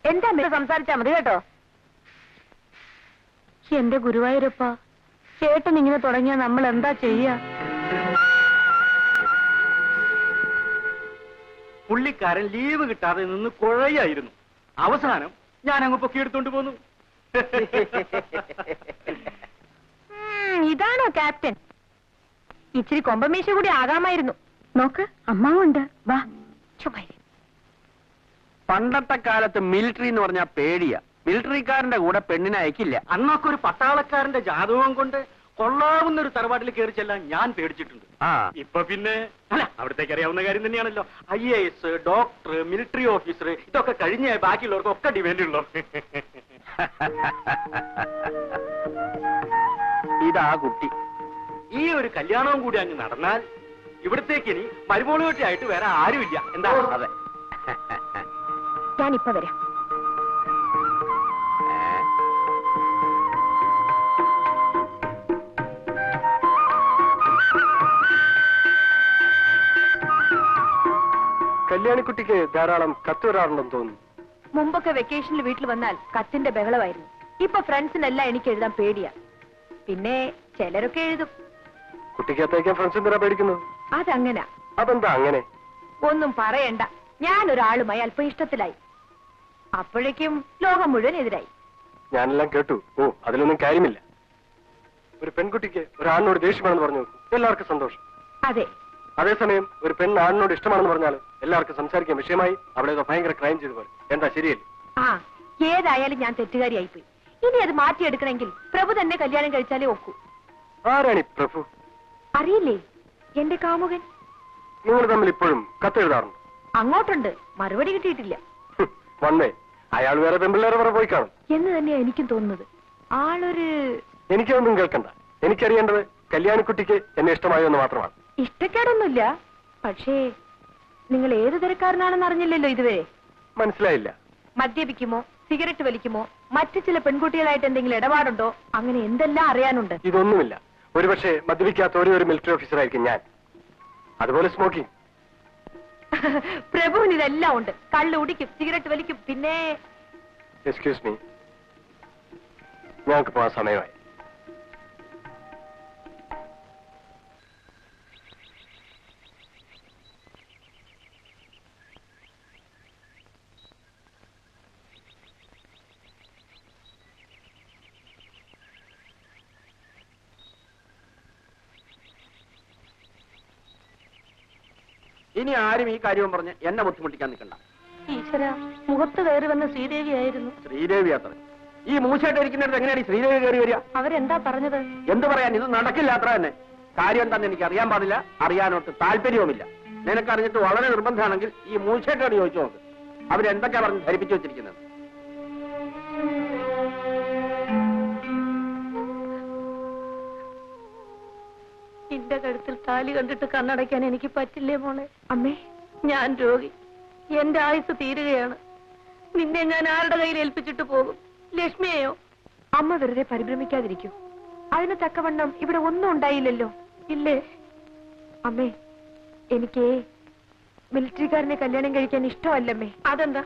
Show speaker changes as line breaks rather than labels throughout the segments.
എന്റെ അമ്മ സംസാരിച്ചാ മതി കേട്ടോ. എന്റെ ഗുരുവായൂരപ്പ, ചേട്ടൻ ഇങ്ങനെ തുടങ്ങിയാ നമ്മൾ എന്താ ചെയ്യാ?
പുള്ളിക്കാരൻ ലീവ് കിട്ടാതെ നിന്ന് കുഴയായിരുന്നു. അവസാനം ഞാൻ അങ്ങ് പൊക്കിയെടുത്തോണ്ട് പോന്നു.
ഇതാണോ ക്യാപ്റ്റൻ? ഇച്ചിരി കൊമ്പമീശ കൂടി ആകാമായിരുന്നു. നോക്ക്, അമ്മാവുണ്ട്. വാ.
പണ്ടത്തെ കാലത്ത് മിലിറ്ററി എന്ന് പറഞ്ഞാൽ പേടിയാ. മിലിറ്ററിക്കാരന്റെ കൂടെ പെണ്ണിനെ അയക്കില്ല.
അന്നൊക്കെ ഒരു പട്ടാളക്കാരന്റെ ജാതകം കൊണ്ട് കൊള്ളാവുന്ന ഒരു തറവാട്ടിൽ കയറി ചെല്ലാൻ ഞാൻ പേടിച്ചിട്ടുണ്ട്. ഇപ്പൊ പിന്നെ അല്ല, അവിടത്തേക്ക് അറിയാവുന്ന കാര്യം തന്നെയാണല്ലോ. IAS, ഡോക്ടർ, മിലിറ്ററി ഓഫീസർ, ഇതൊക്കെ കഴിഞ്ഞ ബാക്കിയുള്ളവർക്കൊക്കെ ഡിമാൻഡ് ഉള്ളു.
ഇതാ കുട്ടി.
ഈ ഒരു കല്യാണവും കൂടി അങ്ങ് നടന്നാൽ ഇവിടത്തേക്ക് ഇനി മരുമോളുകെട്ടിയായിട്ട് വേറെ ആരുമില്ല. എന്താ?
അതെ.
ഞാനിപ്പോ വരാം.
കല്യാണിക്കുട്ടിക്ക് ധാരാളം കത്ത് വരാറുണ്ടെന്ന് തോന്നുന്നു.
മുമ്പൊക്കെ വെക്കേഷനിൽ വീട്ടിൽ വന്നാൽ കത്തിന്റെ ബഹളമായിരുന്നു. ഇപ്പൊ ഫ്രണ്ട്സിനെല്ലാം എനിക്ക് എഴുതാൻ പേടിയാ. പിന്നെ ചിലരൊക്കെ എഴുതും.
കുട്ടിക്ക് അത്തേക്കാൻ ഫ്രണ്ട്സ് എന്തിനാ പേടിക്കുന്നത്?
അതങ്ങനെ.
അതെന്താ അങ്ങനെ?
ഒന്നും പറയണ്ട, ഞാനൊരാളുമായി അല്പം ഇഷ്ടത്തിലായി. അപ്പോഴേക്കും ലോകം മുഴുവൻ എതിരായി.
ഞാനെല്ലാം കേട്ടു. ഓ, അതിലൊന്നും കാര്യമില്ല. ഒരു പെൺകുട്ടിക്ക് ഒരാളിനോട് ദേഷ്യമാണെന്ന് പറഞ്ഞു എല്ലാവർക്കും സന്തോഷം.
അതെ.
അതേസമയം ഒരു പെണ്ണ് ആണിനോട് ഇഷ്ടമാണെന്ന് പറഞ്ഞാൽ എല്ലാവർക്കും സംസാരിക്കാൻ വിഷയമായി അവിടെ ഭയങ്കര ക്രൈം ചെയ്തു പോലെ. എന്താ ശരിയല്ലേ?
ആ, ഏതായാലും ഞാൻ തെറ്റുകാരിയായിപ്പോയി. ഇനി അത് മാറ്റിയെടുക്കണമെങ്കിൽ പ്രഭു തന്നെ കല്യാണം കഴിച്ചാലേ ഒക്കൂ.
ആരാണി പ്രഭു?
അറിയില്ലേ, എന്റെ കാമുകൻ.
നിങ്ങൾ തമ്മിൽ ഇപ്പോഴും കത്തെഴുതാറുണ്ട്?
അങ്ങോട്ടുണ്ട്, മറുപടി കിട്ടിയിട്ടില്ല.
വന്നേ, അയാൾ വേറെ പെമ്പിള്ളേരെ വേറെ പോയി കാണും
എന്ന് തന്നെയാ എനിക്കും തോന്നുന്നത്. ആളൊരു...
എനിക്കൊന്നും കേൾക്കണ്ട. എനിക്കറിയേണ്ടത് കല്യാണിക്കുട്ടിക്ക് എന്നെ ഇഷ്ടമായോ എന്ന് മാത്രമാണ്.
ഇഷ്ടക്കേടൊന്നുമില്ല. പക്ഷേ നിങ്ങൾ ഏത് തരക്കാരനാണെന്ന് അറിഞ്ഞില്ലല്ലോ ഇതുവരെ.
മനസ്സിലായില്ല.
മദ്യപിക്കുമോ, സിഗരറ്റ് വലിക്കുമോ, മറ്റു ചില പെൺകുട്ടികളായിട്ട് എന്തെങ്കിലും ഇടപാടുണ്ടോ, അങ്ങനെ എന്തെല്ലാം അറിയാനുണ്ട്.
ഇതൊന്നുമില്ല. ഒരുപക്ഷെ മദ്യപിക്കാത്ത ഒരേ ഒരു മിലിറ്ററി ഓഫീസറായിരിക്കും ഞാൻ. അതുപോലെ സ്മോക്കിംഗ്.
പ്രഭുവിന് ഇതെല്ലാം ഉണ്ട്. കള്ള് കുടിക്കും, സിഗരറ്റ് വലിക്കും, പിന്നെ...
എക്സ്ക്യൂസ് മീ, ഞങ്ങൾക്ക് പോകാൻ സമയമായി.
ഇനി ആരും ഈ കാര്യവും പറഞ്ഞ് എന്നെ ബുദ്ധിമുട്ടിക്കാൻ നിൽക്കണ്ട.
ഈശ്വര, മുഖത്ത് കയറി വന്ന ശ്രീദേവിയായിരുന്നു.
ശ്രീദേവി അത്ര ഈ മൂശയായിട്ട് ഇരിക്കുന്നിടത്ത് എങ്ങനെയാണ് ഈ ശ്രീദേവി കയറി വരിക?
അവരെന്താ പറഞ്ഞത്?
എന്ത് പറയാൻ, ഇത് നടക്കില്ല അത്ര തന്നെ. കാര്യം എന്താണെന്ന് എനിക്ക് അറിയാൻ പാടില്ല, അറിയാനോട്ട് താല്പര്യവുമില്ല. നിനക്കറിഞ്ഞിട്ട് വളരെ നിർബന്ധമാണെങ്കിൽ ഈ മൂശയായിട്ടോട് ചോദിച്ചു നോക്ക്. അവരെന്തൊക്കെയാ പറഞ്ഞ് ധരിപ്പിച്ചു വെച്ചിരിക്കുന്നത്.
നിന്റെ കഴുത്തിൽ താലി കണ്ടിട്ട് കണ്ണടയ്ക്കാൻ എനിക്ക് പറ്റില്ലേ മോളെ? അമ്മേ, ഞാൻ രോഗി. എന്റെ ആയുസ് തീരുകയാണ്. നിന്നെ ഞാൻ ആരുടെ കയ്യിൽ ഏൽപ്പിച്ചിട്ട് പോകും? ലക്ഷ്മിയെയോ? അമ്മ വെറുതെ പരിഭ്രമിക്കാതിരിക്കൂ. അതിന് തക്കവണ്ണം ഇവിടെ ഒന്നും ഉണ്ടായില്ലല്ലോ, ഇല്ലേ? അമ്മേ, എനിക്ക് മിലിറ്ററിക്കാരനെ കല്യാണം കഴിക്കാൻ ഇഷ്ടമല്ലമ്മേ. അതെന്താ?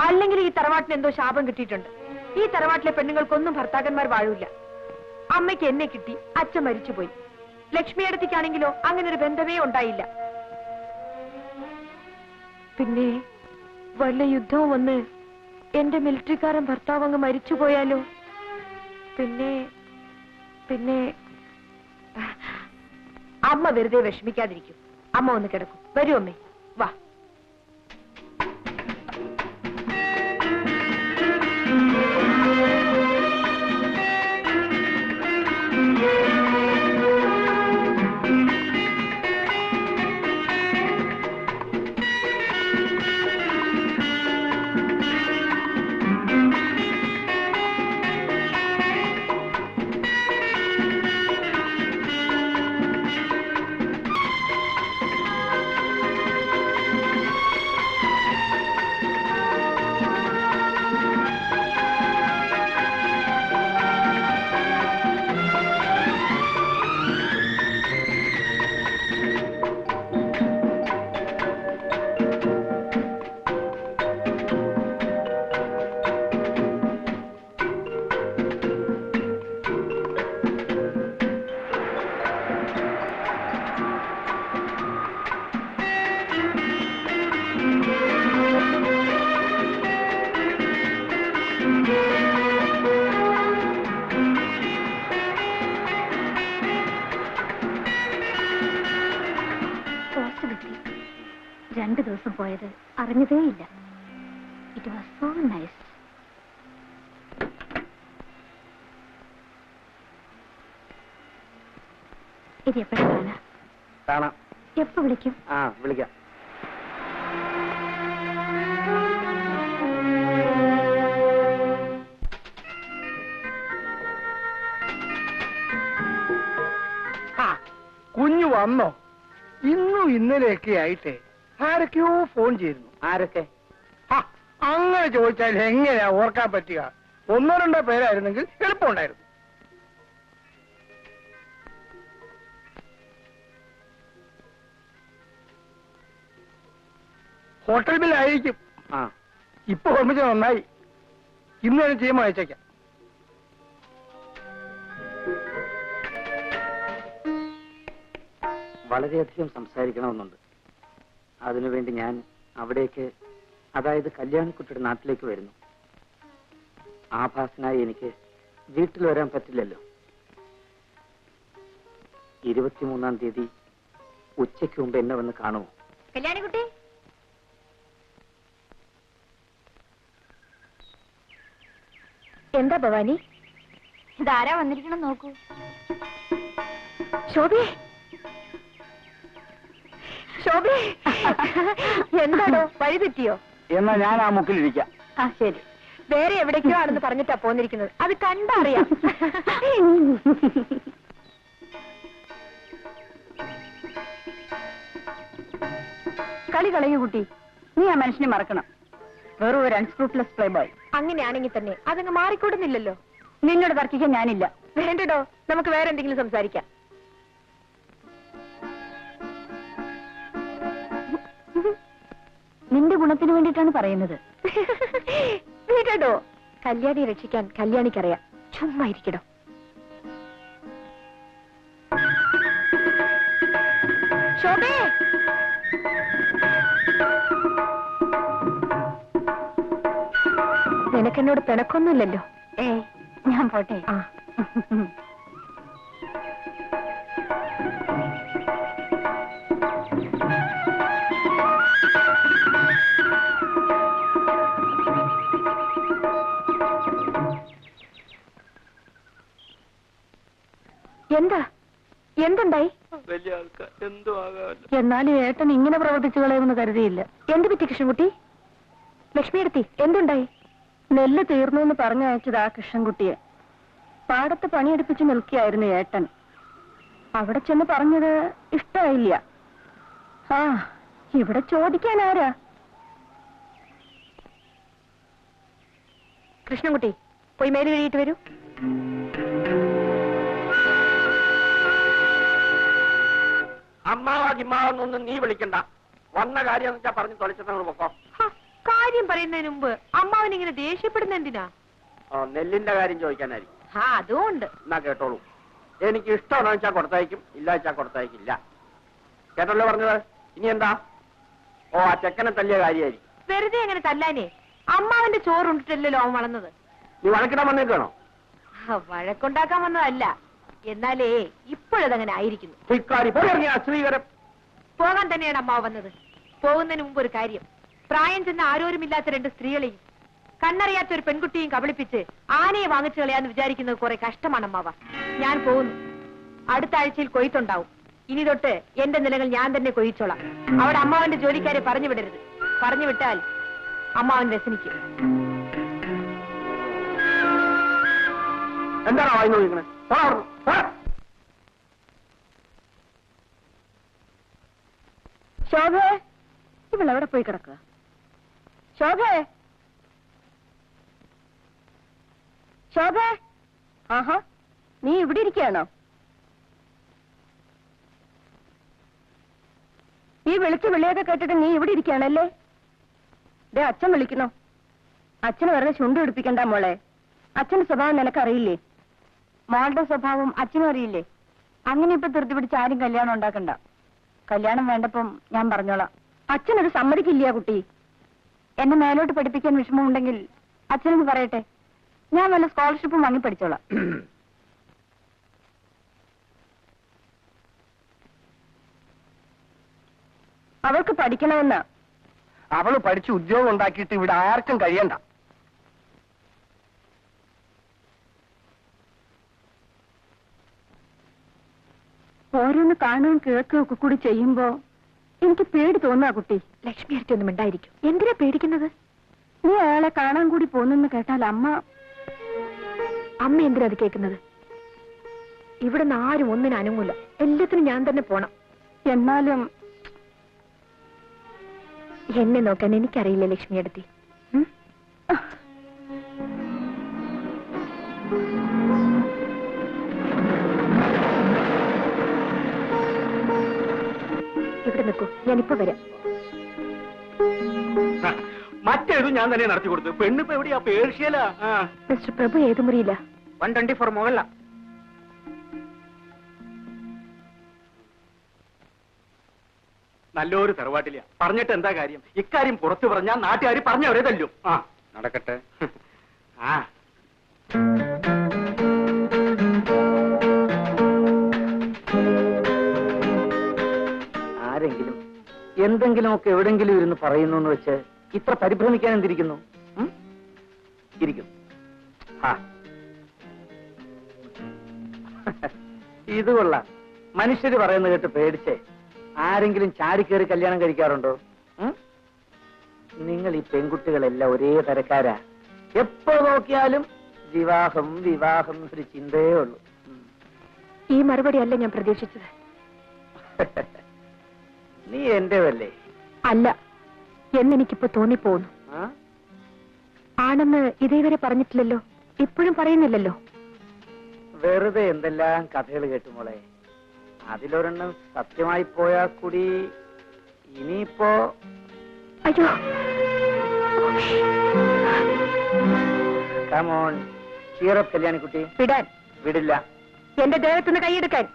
അല്ലെങ്കിൽ ഈ തറവാട്ടിന് എന്തോ ശാപം കിട്ടിയിട്ടുണ്ട്. ഈ തറവാട്ടിലെ പെണ്ണുങ്ങൾക്കൊന്നും ഭർത്താക്കന്മാർ വാഴൂല. അമ്മയ്ക്ക് എന്നെ കിട്ടി, അച്ഛൻ മരിച്ചുപോയി. ലക്ഷ്മിയടത്തേക്കാണെങ്കിലോ അങ്ങനെ ഒരു ബന്ധമേ ഉണ്ടായില്ല. പിന്നെ വല്ല യുദ്ധവും വന്ന് എന്റെ മിലിറ്ററിക്കാരൻ ഭർത്താവ് അങ്ങ് മരിച്ചുപോയാലോ? പിന്നെ പിന്നെ അമ്മ വെറുതെ വിഷമിക്കാതിരിക്കും. അമ്മ ഒന്ന് കിടക്കും. വരൂ അമ്മേ, വാ. പോയത് അറിഞ്ഞതേയില്ല. It was so nice. ഇത് എപ്പോഴാണ്
കാണാം?
എപ്പോ വിളിക്കും?
വിളിക്കാം.
കുഞ്ഞു വന്നോ? ഇന്നും ഇന്നലെയൊക്കെ ആയിട്ട് ആരൊക്കെയോ ഫോൺ ചെയ്യുന്നു.
ആരൊക്കെ?
അങ്ങനെ ചോദിച്ചാൽ എങ്ങനെയാ ഓർക്കാൻ പറ്റുക? ഒന്നോ രണ്ടോ പേരായിരുന്നെങ്കിൽ എളുപ്പമുണ്ടായിരുന്നു. ഹോട്ടൽ ബില്ലായിരിക്കും. ഇപ്പൊ ഓർമ്മിച്ച നന്നായി. ഇന്ന് തന്നെ ചെയ്യുമ്പോൾ അയച്ചേക്കാം.
വളരെയധികം സംസാരിക്കണമെന്നുണ്ട്. അതിനുവേണ്ടി ഞാൻ അവിടേക്ക്, അതായത് കല്യാണിക്കുട്ടിയുടെ നാട്ടിലേക്ക് വരുന്നു. ആഭാസനായി എനിക്ക് വീട്ടിൽ വരാൻ പറ്റില്ലല്ലോ. 23-ാം തീയതി ഉച്ചയ്ക്ക് മുമ്പ് എന്നെ വന്ന് കാണുമോ?
കല്യാണിക്കുട്ടി, എന്താ ഭവാനി? ഇതാരാ വന്നിരിക്കണം നോക്കൂ. ശോഭേ, ശോഭേ, എന്താണോ വഴി തെറ്റിയോ?
എന്നാ ഞാൻ ആ മുക്കിലിരിക്കാം.
ശരി. വേറെ എവിടേക്കോ ആണെന്ന് പറഞ്ഞിട്ടാ പോന്നിരിക്കുന്നത്. അത് കണ്ടറിയാം. കളി കളയൂ കുട്ടി. നീ ആ മനുഷ്യനെ മറക്കണം. വെറും ഒരു അൺസ്ക്രൂപ്ലെസ് പ്ലേ ബോയ്. അങ്ങനെയാണെങ്കിൽ തന്നെ അതങ്ങ് മാറിക്കൂടുന്നില്ലല്ലോ. നിന്നോട് തർക്കിക്കാൻ ഞാനില്ല. വേണ്ടടോ, നമുക്ക് വേറെ എന്തെങ്കിലും സംസാരിക്കാം. നിന്റെ ഗുണത്തിന് വേണ്ടിയിട്ടാണ് പറയുന്നത്. വീടോ, കല്യാണിയെ രക്ഷിക്കാൻ കല്യാണിക്കറിയാം. ചുമ്മാ ഇരിക്കടോ. ശോഭേ, നിനക്കെന്നോട് പിണക്കൊന്നുമില്ലല്ലോ? ഞാൻ പോട്ടെ. എന്താ? എന്തുണ്ടായി?
വലിയ ആൾക്കാർ എന്തോ ആകാമല്ലോ.
എന്നാലും ഏട്ടൻ ഇങ്ങനെ പ്രവർത്തിച്ചു കളയുമെന്ന് കരുതിയില്ല. എന്ത് പറ്റി കൃഷ്ണൻകുട്ടി? ലക്ഷ്മിയെടുത്തി, എന്തുണ്ടായി? നെല്ല് തീർന്നു എന്ന് പറഞ്ഞയച്ചതാ കൃഷ്ണൻകുട്ടിയെ. പാടത്ത് പണിയെടുപ്പിച്ച് നിൽക്കുകയായിരുന്നു ഏട്ടൻ. അവിടെ ചെന്ന് പറഞ്ഞത് ഇഷ്ടായില്ല. ഇവിടെ ചോദിക്കാൻ ആരാ? കൃഷ്ണൻകുട്ടി, പോയി മേല് കഴിയിട്ട് വരൂ.
അമ്മാവാകിമ്മാവെന്നൊന്നും നീ വിളിക്കണ്ട. വന്ന കാര്യം വെച്ചാ പറഞ്ഞു തൊളിച്ചിട്ട് പൊക്കോ.
കാര്യം പറയുന്നതിന് മുമ്പ് അമ്മാവൻ ഇങ്ങനെ ദേഷ്യപ്പെടുന്ന എന്തിനാ?
നെല്ലിന്റെ കാര്യം ചോദിക്കാനായിരിക്കും.
അതുകൊണ്ട്
എന്നാ കേട്ടോളൂ. എനിക്ക് ഇഷ്ടമാണോ വെച്ചാൽ കൊടുത്തയക്കും, ഇല്ല വെച്ചാൽ കൊടുത്തയക്കില്ല. കേട്ടല്ലോ പറഞ്ഞത്? ഇനി എന്താ? ആ ചെക്കനെ തല്ലിയ കാര്യമായിരിക്കും.
വെറുതെ അങ്ങനെ തല്ലാനേ. അമ്മാവന്റെ ചോറുണ്ടിട്ടല്ലോ അവൻ വളർന്നത്.
നീ വഴക്കിടാൻ വന്നേക്കാണോ?
വഴക്കുണ്ടാക്കാൻ വന്നതല്ല. എന്നാലേ ഇപ്പോഴതങ്ങനെ ആയിരിക്കുന്നു.
ശ്രീകരം
പോകാൻ തന്നെയാണ് അമ്മാവ് വന്നത്. പോകുന്നതിന് മുമ്പ് ഒരു കാര്യം. പ്രായം ചെന്ന ആരോരുമില്ലാത്ത രണ്ട് സ്ത്രീകളെയും കണ്ണറിയാത്ത ഒരു പെൺകുട്ടിയും കബളിപ്പിച്ച് ആനയെ വാങ്ങിച്ചു കളയാന്ന് വിചാരിക്കുന്നത് കുറെ കഷ്ടമാണ് അമ്മാവ. ഞാൻ പോകുന്നു. അടുത്ത ആഴ്ചയിൽ കൊയ്ത്തുണ്ടാവും. ഇനി തൊട്ട് എന്റെ നിലകൾ ഞാൻ തന്നെ കൊയ്ച്ചോളാം. അവിടെ അമ്മാവന്റെ ജോലിക്കാരെ പറഞ്ഞു വിടരുത്. പറഞ്ഞു വിട്ടാൽ അമ്മാവൻ വ്യസനിക്കും.
എന്താണോ വായി നോക്കിക്കണേ?
ശോഭേ, ഇവളെവിടെ പോയി കിടക്കുക? ശോഭേ, ശോഭേ, ആഹാ, നീ ഇവിടെ ഇരിക്കുകയാണോ? ഈ വിളിച്ച് വിളിയൊക്കെ കേട്ടിട്ട് നീ ഇവിടെ ഇരിക്കുകയാണല്ലേ? ദേ അച്ഛൻ വിളിക്കുന്നു. അച്ഛന് വെറുതെ ചുണ്ടു പിടിപ്പിക്കണ്ട മോളെ. അച്ഛന്റെ സ്വഭാവം നിനക്കറിയില്ലേ? മോളുടെ സ്വഭാവം അച്ഛനും അറിയില്ലേ? അങ്ങനെ ഇപ്പൊ ധൃതി പിടിച്ച് ആരും കല്യാണം ഉണ്ടാക്കണ്ട. കല്യാണം വേണ്ടപ്പം ഞാൻ പറഞ്ഞോളാം. അച്ഛനൊരു സമ്മതിക്കില്ല കുട്ടി. എന്നെ മേലോട്ട് പഠിപ്പിക്കാൻ വിഷമമുണ്ടെങ്കിൽ അച്ഛനൊന്ന് പറയട്ടെ. ഞാൻ വല്ല സ്കോളർഷിപ്പും വാങ്ങി പഠിച്ചോളാം. അവൾക്ക് പഠിക്കണമെന്ന്.
അവള് പഠിച്ച് ഉദ്യോഗം ഉണ്ടാക്കിയിട്ട് ഇവിടെ ആർക്കും കഴിയണ്ട.
ഓരോന്ന് കാണുകയും കേൾക്കുകയും ഒക്കെ കൂടി ചെയ്യുമ്പോ എനിക്ക് പേടി തോന്നുക കുട്ടി. ലക്ഷ്മി അടുത്തൊന്നും ഉണ്ടായിരിക്കും. എന്തിനാ പേടിക്കുന്നത്? നീ അയാളെ കാണാൻ കൂടി പോന്നെന്ന് കേട്ടാൽ അമ്മ എന്തിനാ അത് കേൾക്കുന്നത്? ഇവിടെ നിന്ന് ആരും ഒന്നിനും അനങ്ങൂല. എല്ലാത്തിനും ഞാൻ തന്നെ പോണം. എന്നാലും എന്നെ നോക്കാൻ എനിക്കറിയില്ല ലക്ഷ്മി അടുത്തി. ഇവിടെ നിൽക്കൂ, ഞാനിപ്പോ വരാം.
മറ്റേതും ഞാൻ തന്നെ നടത്തി കൊടുത്തു. പെണ്ണിപ്പോ എവിടെയാ? പേർഷ്യലാ.
മിസ്റ്റർ പ്രഭു ഏത് മുറിയില്ല?
124 മുകളില.
നല്ലൊരു തറവാട്ടില്ല. പറഞ്ഞിട്ട് എന്താ കാര്യം? ഇക്കാര്യം പുറത്തു പറഞ്ഞാൽ നാട്ടുകാർ പറഞ്ഞവരെ തല്ലും.
നടക്കട്ടെ.
ആ
ആരെങ്കിലും എന്തെങ്കിലുമൊക്കെ എവിടെങ്കിലും ഇരുന്ന് പറയുന്നു എന്ന് വെച്ച് ഇത്ര പരിഭ്രമിക്കാൻ എന്തിരിക്കുന്നു? ഇരിക്കും. ഇത് കൊള്ളാം. മനുഷ്യര് പറയുന്നത് കേട്ട് പേടിച്ചേ ആരെങ്കിലും ചാടിക്കേറി കല്യാണം കഴിക്കാറുണ്ടോ? നിങ്ങൾ ഈ പെൺകുട്ടികളെല്ലാം ഒരേ തരക്കാരാ. എപ്പോ നോക്കിയാലും വിവാഹം വിവാഹം ഒരു ചിന്തയേ ഉള്ളൂ.
ഈ മറുപടി അല്ല ഞാൻ പ്രതീക്ഷിച്ചത്.
നീ എന്റേതല്ലേ?
അല്ല എന്നെനിക്കിപ്പോ തോന്നിപ്പോന്നു. ആണെന്ന് ഇതേവരെ പറഞ്ഞിട്ടില്ലല്ലോ, ഇപ്പോഴും പറയുന്നില്ലല്ലോ.
വെറുതെ എന്തെല്ലാം കഥകൾ കേട്ടു മോളെ. അതിലൊരെണ്ണം സത്യമായി പോയാൽ കൂടി ഇനിയിപ്പോ
അയ്യോ.
കമോൺ ചീറപ്പ് കല്യാണിക്കുട്ടി.
വിടാൻ.
വിടില്ല.
എന്റെ ദേഹത്തുനിന്ന് കൈയെടുക്കാൻ.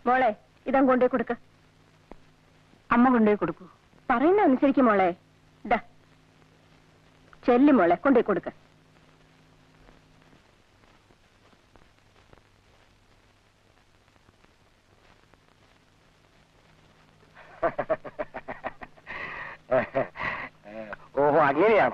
മോളെ ഇതാ കൊണ്ടുപോയി കൊടുക്ക. അമ്മ കൊണ്ടുപോയി കൊടുക്കൂ. പറയുന്ന അനുസരിക്കും മോളെ. ഇതാ ചെല്ലു മോളെ, കൊണ്ടുപോയി കൊടുക്ക.
ഓഹോ അങ്ങനെയാണ്.